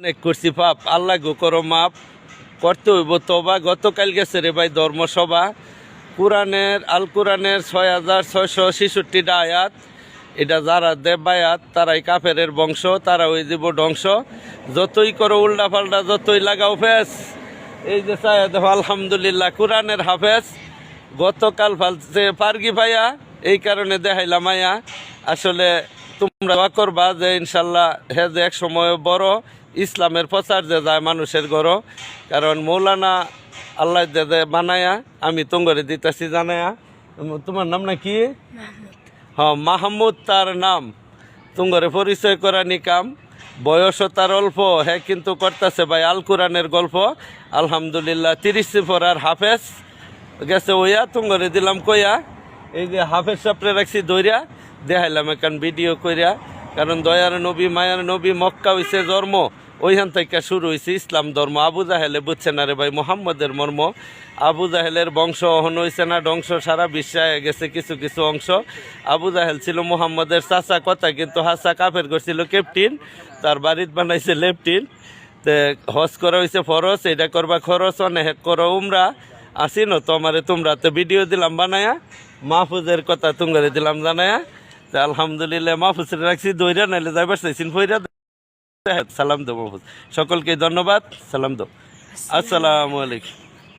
অনেক করছি পাপ, আল্লাহ গো করো মাপ, করতে হইব তবা। গতকাল গেছে রে ভাই ধর্মসভা, আল কোরআনের 6666টা আয়াত, এটা যারা দেবায়াত তারাই কাফেরের বংশ, তারা ওই দিব ধ্বংস। যতই করো উল্টা পাল্টা, যতই লাগাও ফেস, এই যে চায় দেখো আলহামদুলিল্লাহ কোরআনের হাফেজ। গতকাল ফালছে পারগি ভাইয়া, এই কারণে দেখাইলাম আয়া। আসলে তোমরা দোয়া করবা যে ইনশাল্লাহ হে যে এক সময় বড় ইসলামের প্রচার যে যায় মানুষের গড়। কারণ মৌলানা আল্লাহ যে বানায়া আমি তোমরে দিতেছি জানায়া। তোমার নাম না কি? হ্যাঁ, মাহমুদ তার নাম, তুঙ্গরে পরিচয় করা নিকাম। বয়সও তার অল্প, হ্যাঁ কিন্তু করতেছে ভাই আল কোরআনের গল্প। আলহামদুলিল্লাহ 30 পড়ার হাফেজ গেছে ওইয়া, তুঙ্গরে দিলাম কইয়া। এই যে হাফেজ সাপড়ে রাখছি দইরা, দেখাইলাম এখন ভিডিও কইরা। কারণ দয়ার নবী মায়ার নবী মক্কা হইছে জন্ম, ওইখান থেকে শুরু হয়েছে ইসলাম ধর্ম। আবু জাহেলে বুঝছে না রে ভাই মোহাম্মদের মর্ম। আবু জাহেলের বংশ অহন হয়েছে না ধ্বংস, সারা বিশ্বে গেছে কিছু কিছু অংশ। আবু জাহেল ছিল মোহাম্মদের চাচা কথা, কিন্তু হাসা কাফের করছিল ক্যাপ্টেন, তার বাড়িত বানাইছে লেফটিন। তে হজ করা হয়েছে ফরজ, এটা করবা খরচ, অনেক করো উমরা। আসি ন তোমারে তোমরা তো ভিডিও দিলাম বানায়া, মাহফুজের কথা তুঙ্গরে দিলাম জানায়া। আলহামদুলিল্লাহ মাহফুজের রাখছি দইরা, নাইলে যাইবার চাইছেন ফইরা। সালাম দো মাহফুজ, সকলকে ধন্যবাদ, সালাম দো, আসসালামু আলাইকুম।